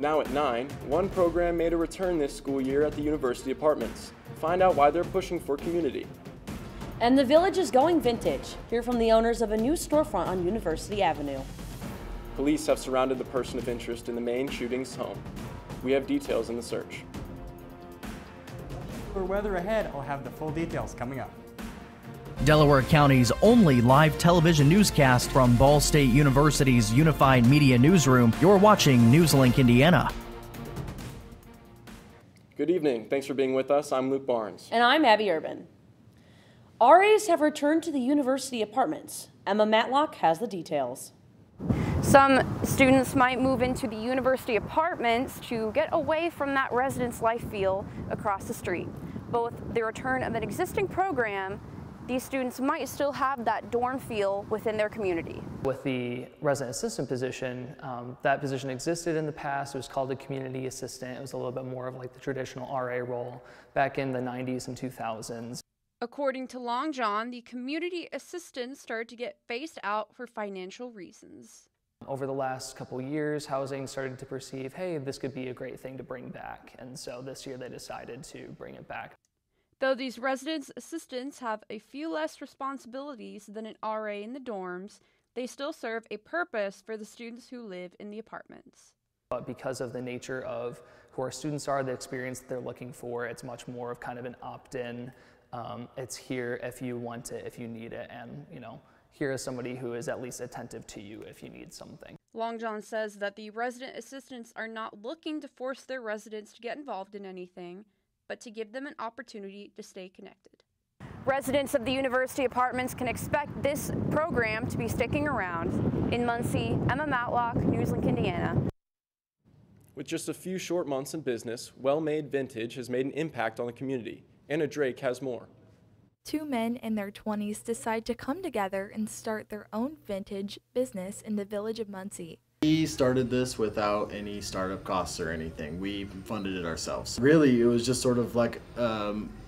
Now at 9, one program made a return this school year at the University Apartments. Find out why they're pushing for community. And the village is going vintage. Hear from the owners of a new storefront on University Avenue. Police have surrounded the person of interest in the Maine shooting's home. We have details in the search. For weather ahead, I'll have the full details coming up. Delaware County's only live television newscast from Ball State University's Unified Media Newsroom. You're watching NewsLink Indiana. Good evening. Thanks for being with us. I'm Luke Barnes. And I'm Abby Urban. RAs have returned to the University Apartments. Emma Matlock has the details. Some students might move into the University Apartments to get away from that residence life feel across the street. But with the return of an existing program, these students might still have that dorm feel within their community. With the resident assistant position, that position existed in the past. It was called a community assistant. It was a little bit more of like the traditional RA role back in the 90s and 2000s. According to Long John, the community assistants started to get phased out for financial reasons. Over the last couple years, housing started to perceive, hey, this could be a great thing to bring back. And so this year they decided to bring it back. Though these residence assistants have a few less responsibilities than an RA in the dorms, they still serve a purpose for the students who live in the apartments. But because of the nature of who our students are, the experience that they're looking for, it's much more of kind of an opt-in. It's here if you want it, if you need it, and here is somebody who is at least attentive to you if you need something. Long John says that the resident assistants are not looking to force their residents to get involved in anything, but to give them an opportunity to stay connected. Residents of the University Apartments can expect this program to be sticking around. In Muncie, Emma Matlock, NewsLink Indiana. With just a few short months in business, Well-Made Vintage has made an impact on the community. Anna Drake has more. Two men in their 20s decide to come together and start their own vintage business in the village of Muncie. We started this without any startup costs or anything. We funded it ourselves. Really, it was just sort of like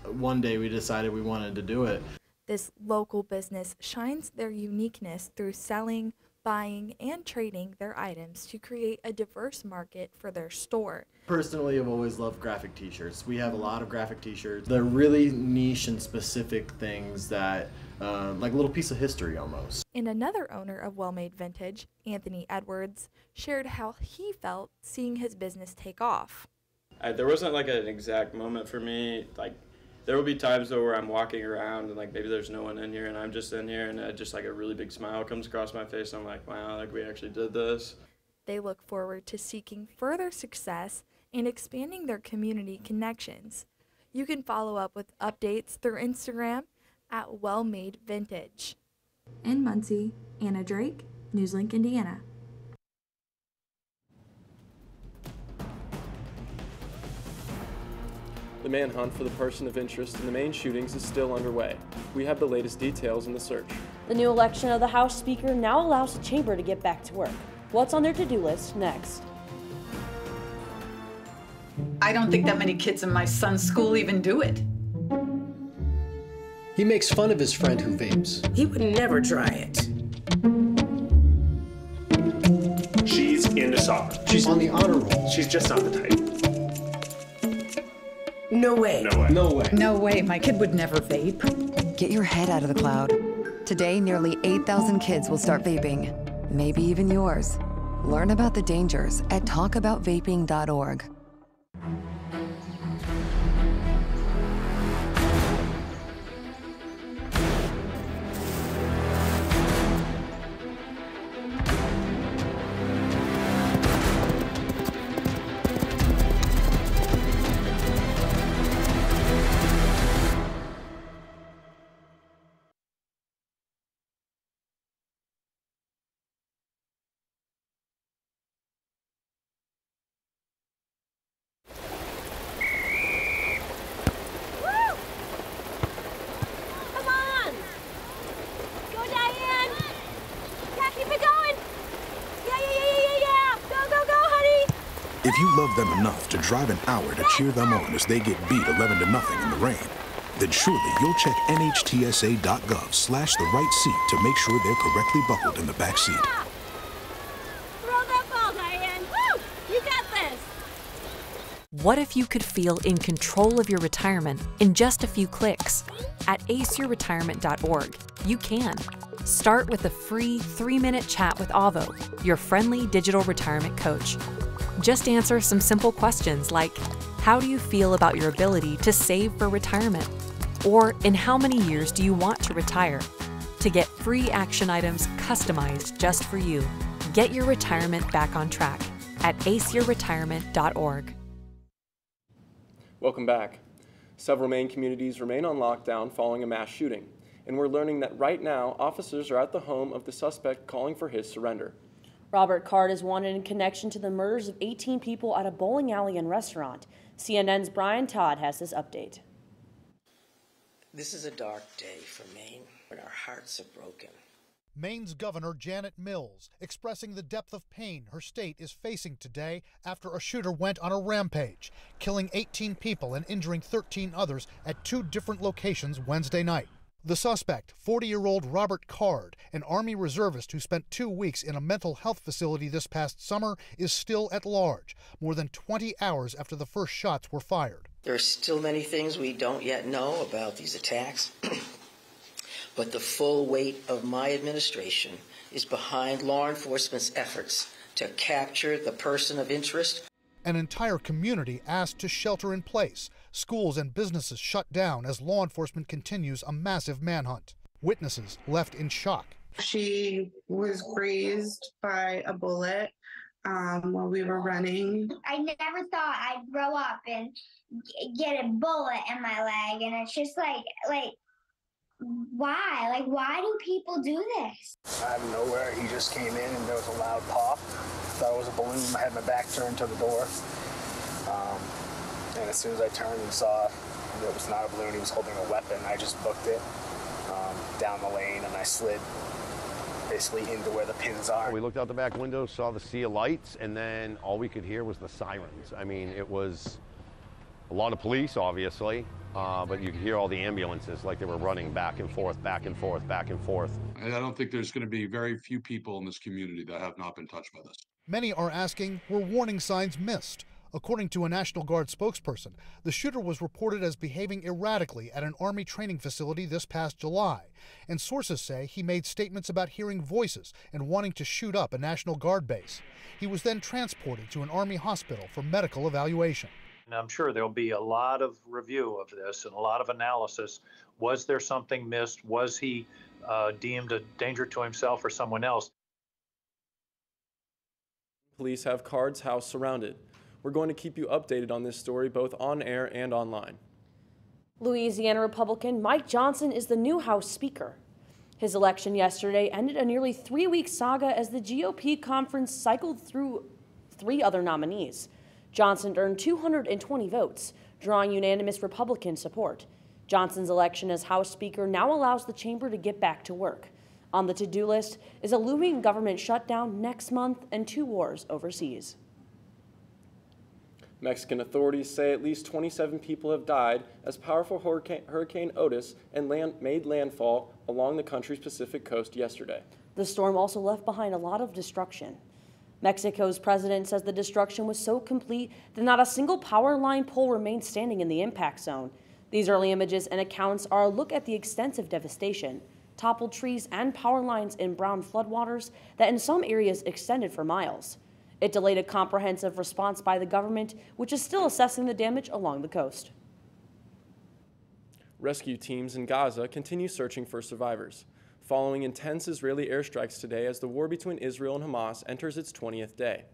one day we decided we wanted to do it. This local business shines their uniqueness through selling, buying, and trading their items to create a diverse market for their store. Personally, I've always loved graphic t-shirts. We have a lot of graphic t-shirts. They're really niche and specific things that, like a little piece of history almost. And another owner of Well-Made Vintage, Anthony Edwards, shared how he felt seeing his business take off. There wasn't like an exact moment for me. Like, there will be times though where I'm walking around and like maybe there's no one in here and I'm just in here and just like a really big smile comes across my face. I'm like, wow, like we actually did this. They look forward to seeking further success and expanding their community connections. You can follow up with updates through Instagram at Well-Made Vintage. In Muncie, Anna Drake, NewsLink Indiana. The manhunt for the person of interest in the Maine shootings is still underway. We have the latest details in the search. The new election of the House Speaker now allows the chamber to get back to work. What's on their to-do list next? I don't think that many kids in my son's school even do it. He makes fun of his friend who vapes. He would never try it. She's into soccer. She's on the honor roll. She's just not the type. No way. No way. No way. No way, my kid would never vape. Get your head out of the cloud. Today, nearly 8,000 kids will start vaping. Maybe even yours. Learn about the dangers at talkaboutvaping.org. If you love them enough to drive an hour to cheer them on as they get beat 11-0 in the rain, then surely you'll check nhtsa.gov/the right seat to make sure they're correctly buckled in the back seat. Throw that ball, Diane. Woo! You got this. What if you could feel in control of your retirement in just a few clicks? At aceyourretirement.org, you can. Start with a free 3-minute chat with Avo, your friendly digital retirement coach. Just answer some simple questions like, how do you feel about your ability to save for retirement? Or in how many years do you want to retire? To get free action items customized just for you, get your retirement back on track at aceyourretirement.org. Welcome back. Several Maine communities remain on lockdown following a mass shooting, and we're learning that right now officers are at the home of the suspect calling for his surrender. Robert Card is wanted in connection to the murders of 18 people at a bowling alley and restaurant. CNN's Brian Todd has this update. This is a dark day for Maine, but our hearts are broken. Maine's Governor Janet Mills expressing the depth of pain her state is facing today after a shooter went on a rampage, killing 18 people and injuring 13 others at 2 different locations Wednesday night. The suspect, 40-year-old Robert Card, an Army reservist who spent 2 weeks in a mental health facility this past summer, is still at large, more than 20 hours after the first shots were fired. There are still many things we don't yet know about these attacks. But the full weight of my administration is behind law enforcement's efforts to capture the person of interest. An entire community asked to shelter in place. Schools and businesses shut down as law enforcement continues a massive manhunt. Witnesses left in shock. She was grazed by a bullet while we were running. I never thought I'd grow up and get a bullet in my leg, and it's just like why? Like, why do people do this? Out of nowhere, he just came in and there was a loud pop. Thought it was a balloon. I had my back turned to the door. And as soon as I turned and saw it was not a balloon, he was holding a weapon, I just booked it down the lane and I slid basically into where the pins are. We looked out the back window, saw the sea of lights, and then all we could hear was the sirens. I mean, it was a lot of police, obviously, but you could hear all the ambulances like they were running back and forth, back and forth, back and forth. And I don't think there's going to be very few people in this community that have not been touched by this. Many are asking, were warning signs missed? According to a National Guard spokesperson, the shooter was reported as behaving erratically at an Army training facility this past July, and sources say he made statements about hearing voices and wanting to shoot up a National Guard base. He was then transported to an Army hospital for medical evaluation. And I'm sure there'll be a lot of review of this and a lot of analysis. Was there something missed? Was he deemed a danger to himself or someone else? Police have Card's house surrounded. We're going to keep you updated on this story both on air and online. Louisiana Republican Mike Johnson is the new House Speaker. His election yesterday ended a nearly 3-week saga as the GOP conference cycled through 3 other nominees. Johnson earned 220 votes, drawing unanimous Republican support. Johnson's election as House Speaker now allows the chamber to get back to work. On the to-do list is a looming government shutdown next month and 2 wars overseas. Mexican authorities say at least 27 people have died as powerful Hurricane Otis made landfall along the country's Pacific coast yesterday. The storm also left behind a lot of destruction. Mexico's president says the destruction was so complete that not a single power line pole remained standing in the impact zone. These early images and accounts are a look at the extensive devastation, toppled trees and power lines in brown floodwaters that in some areas extended for miles. It delayed a comprehensive response by the government, which is still assessing the damage along the coast. Rescue teams in Gaza continue searching for survivors, following intense Israeli airstrikes today as the war between Israel and Hamas enters its 20th day.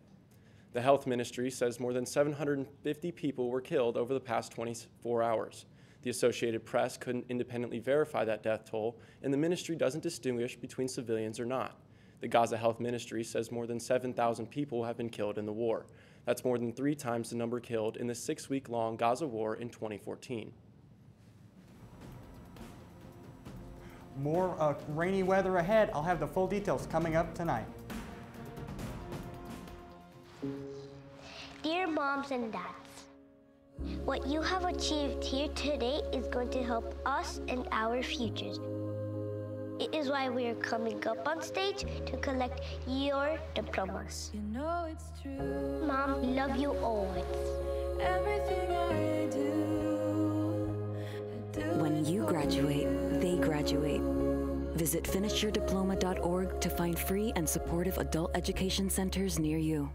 The health ministry says more than 750 people were killed over the past 24 hours. The Associated Press couldn't independently verify that death toll, and the ministry doesn't distinguish between civilians or not. The Gaza Health Ministry says more than 7,000 people have been killed in the war. That's more than 3 times the number killed in the 6-week-long Gaza war in 2014. More rainy weather ahead. I'll have the full details coming up tonight. Dear moms and dads, what you have achieved here today is going to help us and our futures. It is why we are coming up on stage to collect your diplomas. You know it's true. Mom, we love you always. When you graduate, they graduate. Visit finishyourdiploma.org to find free and supportive adult education centers near you.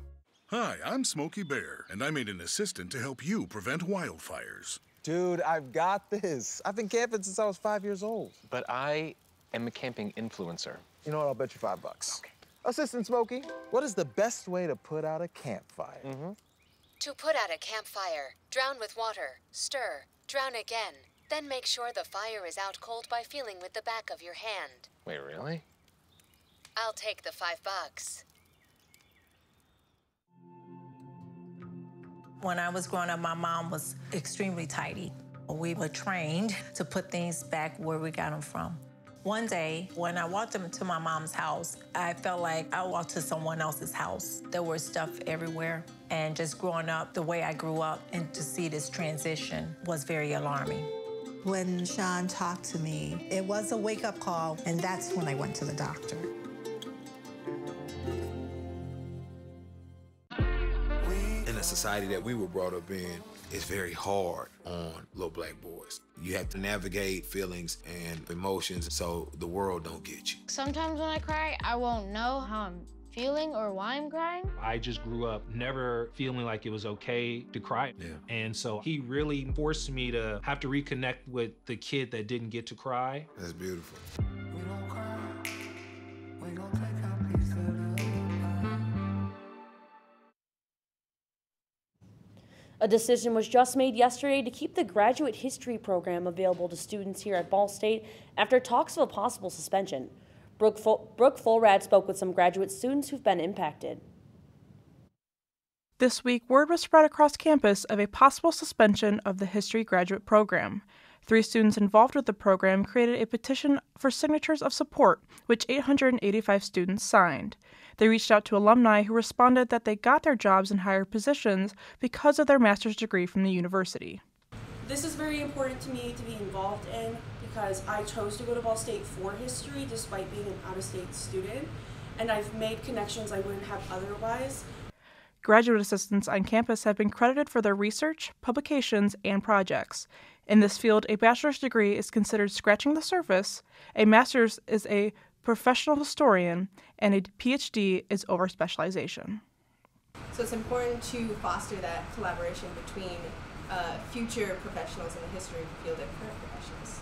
Hi, I'm Smokey Bear, and I'm an assistant to help you prevent wildfires. Dude, I've got this. I've been camping since I was 5 years old. But I am a camping influencer. You know what? I'll bet you $5. Okay. Assistant Smokey, what is the best way to put out a campfire? To put out a campfire, drown with water, stir, drown again. Then make sure the fire is out cold by feeling with the back of your hand. Wait, really? I'll take the $5. When I was growing up, my mom was extremely tidy. We were trained to put things back where we got them from. One day, when I walked into my mom's house, I felt like I walked to someone else's house. There was stuff everywhere. And just growing up the way I grew up, and to see this transition was very alarming. When Sean talked to me, it was a wake-up call, and that's when I went to the doctor. In the society that we were brought up in, it's very hard on little black boys. You have to navigate feelings and emotions so the world don't get you. Sometimes when I cry, I won't know how I'm feeling or why I'm crying. I just grew up never feeling like it was okay to cry. Yeah. And so he really forced me to have to reconnect with the kid that didn't get to cry. That's beautiful. A decision was just made yesterday to keep the graduate history program available to students here at Ball State after talks of a possible suspension. Brooke Fulrad spoke with some graduate students who've been impacted. This week, word was spread across campus of a possible suspension of the history graduate program. 3 students involved with the program created a petition for signatures of support, which 885 students signed. They reached out to alumni who responded that they got their jobs in higher positions because of their master's degree from the university. This is very important to me to be involved in because I chose to go to Ball State for history despite being an out-of-state student, and I've made connections I wouldn't have otherwise. Graduate assistants on campus have been credited for their research, publications, and projects. In this field, a bachelor's degree is considered scratching the surface, a master's is a professional historian, and a PhD is over-specialization. So it's important to foster that collaboration between future professionals in the history field and current professionals.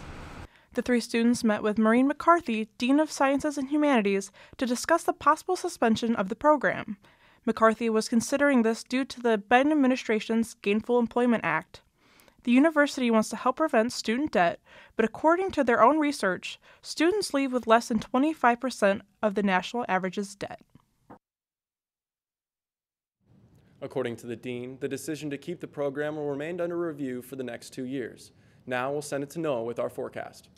The 3 students met with Maureen McCarthy, Dean of Sciences and Humanities, to discuss the possible suspension of the program. McCarthy was considering this due to the Biden administration's Gainful Employment Act. The university wants to help prevent student debt, but according to their own research, students leave with less than 25% of the national average's debt. According to the dean, the decision to keep the program will remain under review for the next 2 years. Now we'll send it to Noah with our forecast.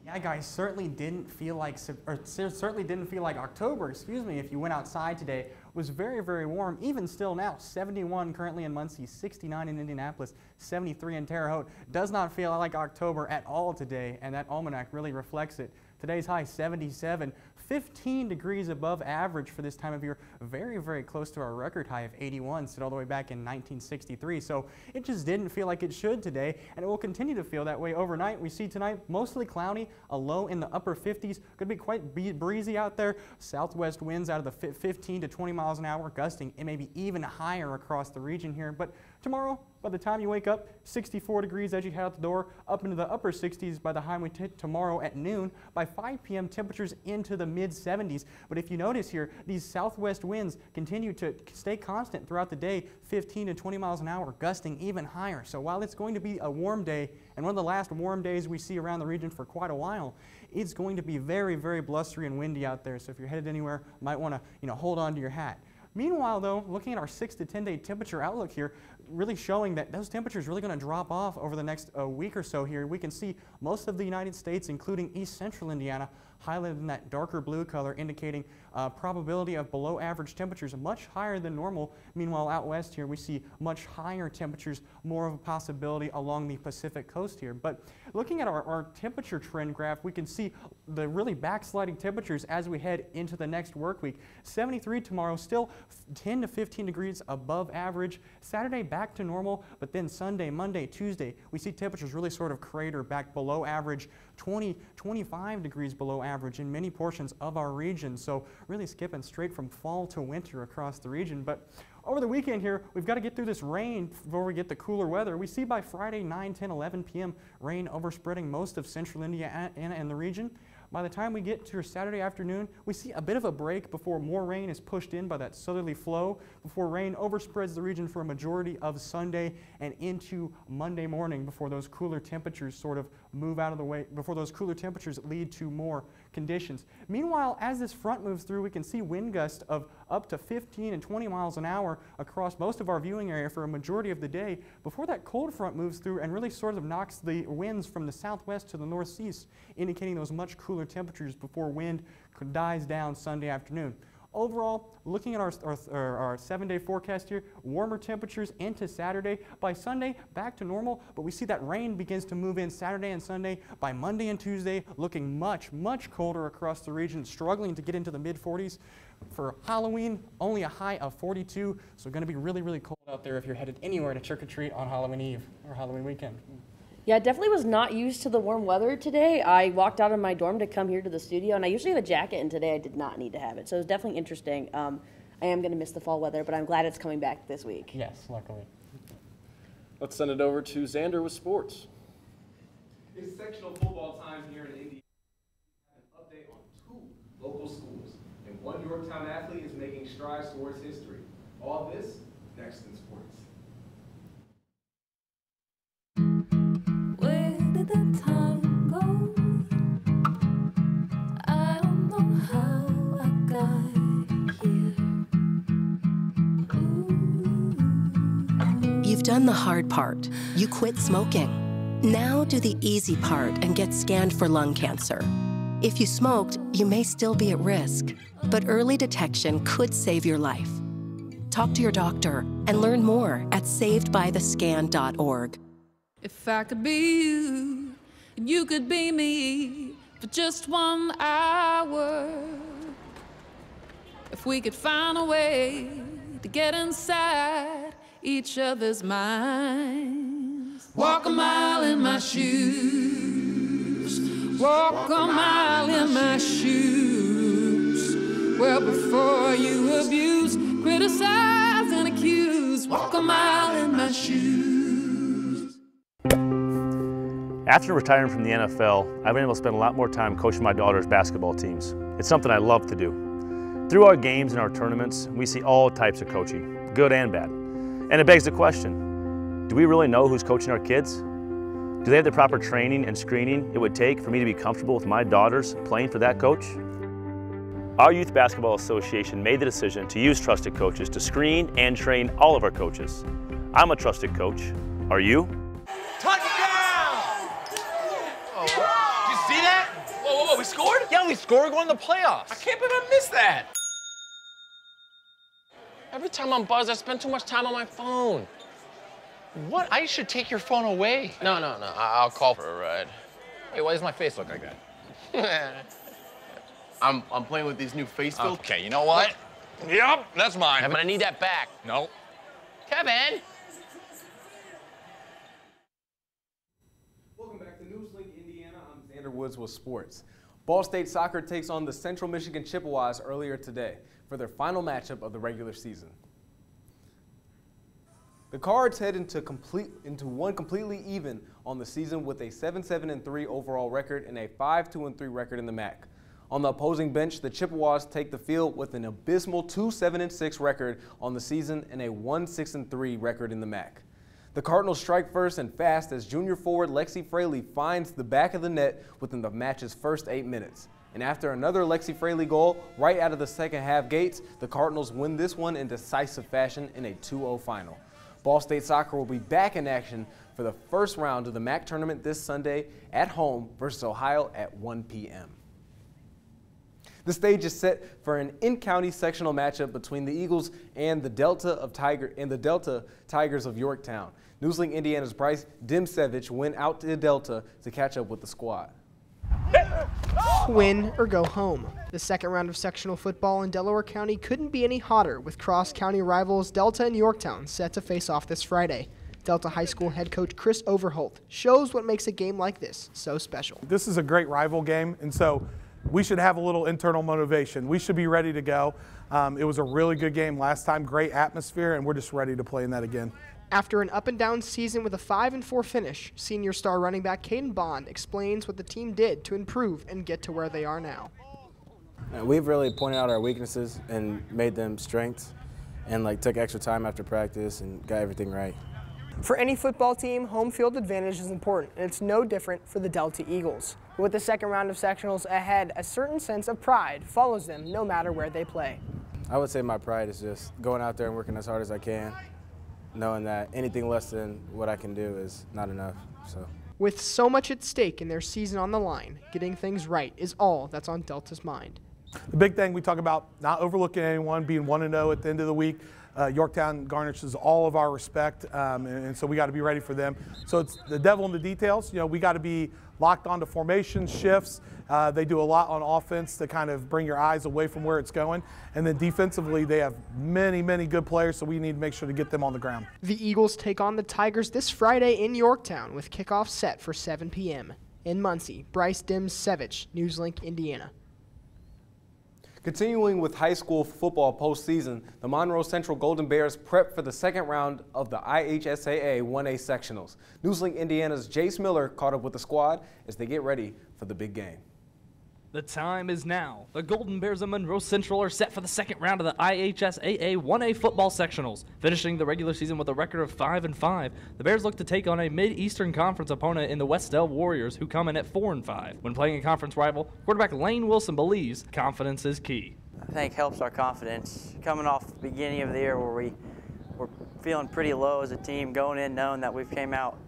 Yeah, guys, certainly didn't feel like October, if you went outside today. It was very, very warm, even still now. 71 currently in Muncie, 69 in Indianapolis, 73 in Terre Haute. Does not feel like October at all today, and that almanac really reflects it. Today's high, 77, 15 degrees above average for this time of year. Very, very close to our record high of 81, set all the way back in 1963. So it just didn't feel like it should today, and it will continue to feel that way overnight. We see tonight mostly cloudy, a low in the upper 50s. Could be quite breezy out there. Southwest winds out of the 15 to 20 miles an hour, gusting. It may be even higher across the region here. But tomorrow, by the time you wake up, 64 degrees as you head out the door, up into the upper 60s by the time we hit tomorrow at noon. By 5 p.m., temperatures into the mid-70s. But if you notice here, these southwest winds continue to stay constant throughout the day, 15 to 20 miles an hour, gusting even higher. So while it's going to be a warm day, and one of the last warm days we see around the region for quite a while, it's going to be very, very blustery and windy out there. So if you're headed anywhere, you might want to, hold on to your hat. Meanwhile, though, looking at our 6 to 10 day temperature outlook here, really showing that those temperatures really going to drop off over the next week or so here. We can see most of the United States, including east central Indiana, highlighted in that darker blue color, indicating probability of below average temperatures much higher than normal. Meanwhile, out west here, we see much higher temperatures, more of a possibility along the Pacific coast here. But looking at our temperature trend graph, we can see the really backsliding temperatures as we head into the next work week. 73 tomorrow, still 10 to 15 degrees above average. Saturday, back back to normal, but then Sunday, Monday, Tuesday, we see temperatures really sort of crater back below average, 25 degrees below average in many portions of our region. So really skipping straight from fall to winter across the region. But over the weekend here, we've got to get through this rain before we get the cooler weather. We see by Friday 9, 10, 11 p.m. rain overspreading most of central Indiana and the region. By the time we get to Saturday afternoon, we see a bit of a break before more rain is pushed in by that southerly flow, before rain overspreads the region for a majority of Sunday and into Monday morning before those cooler temperatures sort of move out of the way, before those cooler temperatures lead to more conditions. Meanwhile, as this front moves through, we can see wind gusts of up to 15 and 20 miles an hour across most of our viewing area for a majority of the day before that cold front moves through and really sort of knocks the winds from the southwest to the northeast, indicating those much cooler temperatures before wind dies down Sunday afternoon. Overall, looking at our 7-day forecast here, warmer temperatures into Saturday. By Sunday, back to normal, but we see that rain begins to move in Saturday and Sunday. By Monday and Tuesday, looking much, much colder across the region, struggling to get into the mid-40s. For Halloween, only a high of 42, so going to be really, really cold out there if you're headed anywhere to trick-or-treat on Halloween Eve or Halloween weekend. Yeah, I definitely was not used to the warm weather today. I walked out of my dorm to come here to the studio, and I usually have a jacket, and today I did not need to have it. So it was definitely interesting. I am going to miss the fall weather, but I'm glad it's coming back this week. Yes, luckily. Let's send it over to Xander with sports. It's sectional football time here in Indy. An update on 2 local schools, and 1 Yorktown athlete is making strides towards history. All this next in sports. The time goes, I don't know how I got here. You've done the hard part. You quit smoking. Now do the easy part and get scanned for lung cancer. If you smoked, you may still be at risk, but early detection could save your life. Talk to your doctor and learn more at savedbythescan.org. If I could be you, and you could be me for just 1 hour. If we could find a way to get inside each other's minds. Walk a mile in my shoes. Walk a mile in my shoes. Well, before you abuse, criticize, and accuse. Walk a mile in my shoes. After retiring from the NFL, I've been able to spend a lot more time coaching my daughter's basketball teams. It's something I love to do. Through our games and our tournaments, we see all types of coaching, good and bad. And it begs the question, do we really know who's coaching our kids? Do they have the proper training and screening it would take for me to be comfortable with my daughters playing for that coach? Our Youth Basketball Association made the decision to use trusted coaches to screen and train all of our coaches. I'm a trusted coach. Are you? Did you see that? Whoa, we scored? Yeah, we scored going to the playoffs. I can't believe I missed that. Every time I'm buzzed, I spend too much time on my phone. What? I should take your phone away. No, I'll call for a ride. Hey, why does my face look like that? I'm playing with these new face filters. Okay, you know what? Yep, that's mine. Kevin, I need that back. No. Kevin! Welcome back to NewsLink Indiana. I'm Xander Woods with sports. Ball State Soccer takes on the Central Michigan Chippewas earlier today for their final matchup of the regular season. The Cards head into one completely even on the season with a 7-7-3 overall record and a 5-2-3 record in the MAC. On the opposing bench, the Chippewas take the field with an abysmal 2-7-6 record on the season and a 1-6-3 record in the MAC. The Cardinals strike first and fast as junior forward Lexi Fraley finds the back of the net within the match's first 8 minutes. And after another Lexi Fraley goal right out of the second half gates, the Cardinals win this one in decisive fashion in a 2-0 final. Ball State Soccer will be back in action for the first round of the MAC tournament this Sunday at home versus Ohio at 1 p.m. The stage is set for an in-county sectional matchup between the Eagles and the Delta Tigers of Yorktown. NewsLink Indiana's Bryce Dimsevich went out to the Delta to catch up with the squad. Hey! Win or go home. The second round of sectional football in Delaware County couldn't be any hotter, with cross-county rivals Delta and Yorktown set to face off this Friday. Delta High School head coach Chris Overholt shows what makes a game like this so special. This is a great rival game, and so we should have a little internal motivation. We should be ready to go. It was a really good game last time, great atmosphere, and we're just ready to play in that again. After an up-and-down season with a 5-4 finish, senior star running back Caden Bond explains what the team did to improve and get to where they are now. We've really pointed out our weaknesses and made them strengths, and took extra time after practice and got everything right. For any football team, home field advantage is important, and it's no different for the Delta Eagles. With the second round of sectionals ahead, a certain sense of pride follows them no matter where they play. I would say my pride is just going out there and working as hard as I can, knowing that anything less than what I can do is not enough. With so much at stake in their season on the line, getting things right is all that's on Delta's mind. The big thing we talk about, not overlooking anyone, being 1-0 at the end of the week. Yorktown garnishes all of our respect, and so we got to be ready for them. So it's the devil in the details. You know, we got to be locked onto formations, shifts. They do a lot on offense to kind of bring your eyes away from where it's going. And then defensively, they have many, many good players, so we need to make sure to get them on the ground. The Eagles take on the Tigers this Friday in Yorktown with kickoff set for 7 p.m. In Muncie, Bryce Dims-Sevich, NewsLink, Indiana. Continuing with high school football postseason, the Monroe Central Golden Bears prep for the second round of the IHSAA 1A sectionals. NewsLink Indiana's Jace Miller caught up with the squad as they get ready for the big game. The time is now. The Golden Bears of Monroe Central are set for the second round of the IHSAA 1A football sectionals. Finishing the regular season with a record of 5-5, the Bears look to take on a Mid-Eastern Conference opponent in the Westdale Warriors, who come in at 4-5. When playing a conference rival, quarterback Lane Wilson believes confidence is key. I think helps our confidence. Coming off the beginning of the year where we were feeling pretty low as a team, going in knowing that we've came out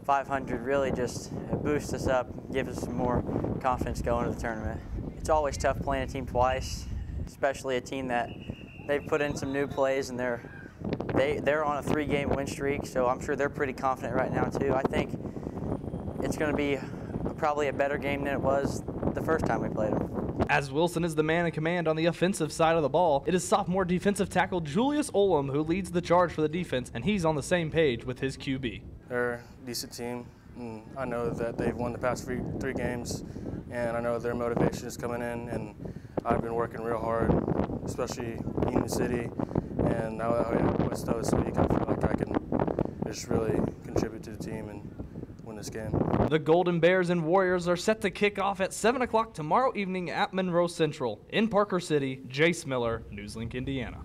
500 really just boosts us up, gives us some more confidence going to the tournament. It's always tough playing a team twice, especially a team that they've put in some new plays and they're on a 3-game win streak, so I'm sure they're pretty confident right now too. I think it's going to be probably a better game than it was the first time we played them. As Wilson is the man in command on the offensive side of the ball, it is sophomore defensive tackle Julius Olam who leads the charge for the defense, and he's on the same page with his QB. They're a decent team, and I know that they've won the past three games, and I know their motivation is coming in, and I've been working real hard, especially in the city, and now that I have Westdale this week, I feel like I can just really contribute to the team and win this game. The Golden Bears and Warriors are set to kick off at 7 o'clock tomorrow evening at Monroe Central. In Parker City, Jace Miller, NewsLink, Indiana.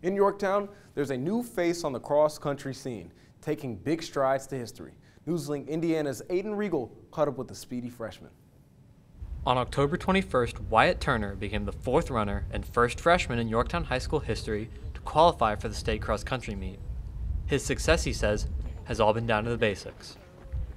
In Yorktown, there's a new face on the cross-country scene, taking big strides to history. NewsLink Indiana's Aiden Regal caught up with the speedy freshman. On October 21st, Wyatt Turner became the 4th runner and first freshman in Yorktown High School history to qualify for the state cross-country meet. His success, he says, has all been down to the basics.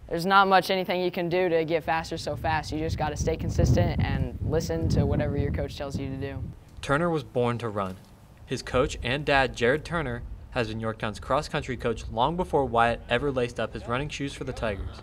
There's not much anything you can do to get faster so fast. You just got to stay consistent and listen to whatever your coach tells you to do. Turner was born to run. His coach and dad, Jared Turner, has been Yorktown's cross-country coach long before Wyatt ever laced up his running shoes for the Tigers.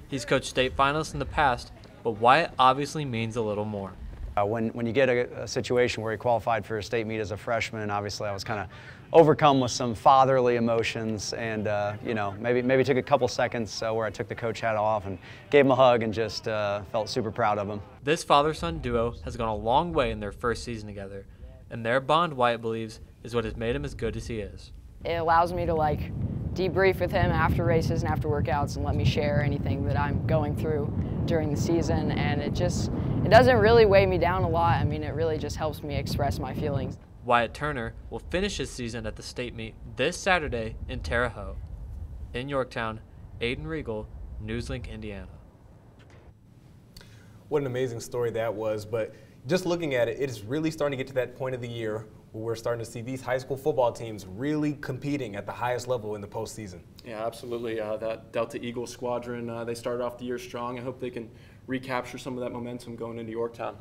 He's coached state finalists in the past, but Wyatt obviously means a little more. When you get a situation where he qualified for a state meet as a freshman, obviously I was kind of overcome with some fatherly emotions, and you know, maybe took a couple seconds where I took the coach hat off and gave him a hug and just felt super proud of him. This father-son duo has gone a long way in their first season together, and their bond, Wyatt believes, is what has made him as good as he is. It allows me to debrief with him after races and after workouts and let me share anything that I'm going through during the season, and it doesn't really weigh me down a lot. I mean, it really just helps me express my feelings. Wyatt Turner will finish his season at the state meet this Saturday in Terre Haute. In Yorktown, Aiden Regal, NewsLink, Indiana. What an amazing story that was, but just looking at it, it is really starting to get to that point of the year where we're starting to see these high school football teams really competing at the highest level in the postseason. Yeah, absolutely. That Delta Eagle squadron, they started off the year strong. I hope they can recapture some of that momentum going into Yorktown.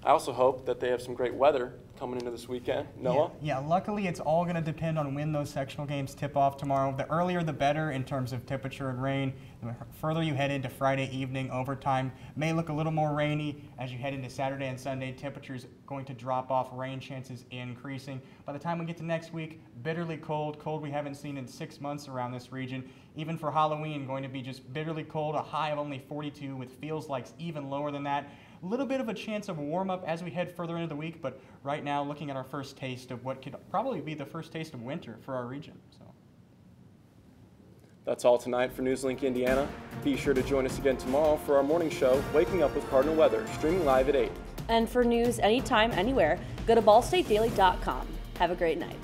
I also hope that they have some great weather coming into this weekend. Noah? Yeah, luckily it's all going to depend on when those sectional games tip off tomorrow. The earlier the better in terms of temperature and rain. The further you head into Friday evening, overtime may look a little more rainy. As you head into Saturday and Sunday, temperatures going to drop off, rain chances increasing. By the time we get to next week, bitterly cold we haven't seen in 6 months around this region. Even for Halloween, going to be just bitterly cold, a high of only 42 with feels like even lower than that. A little bit of a chance of a warm-up as we head further into the week, but right now looking at our first taste of what could probably be the first taste of winter for our region. So. That's all tonight for NewsLink Indiana. Be sure to join us again tomorrow for our morning show, Waking Up with Cardinal Weather, streaming live at 8. And for news anytime, anywhere, go to ballstatedaily.com. Have a great night.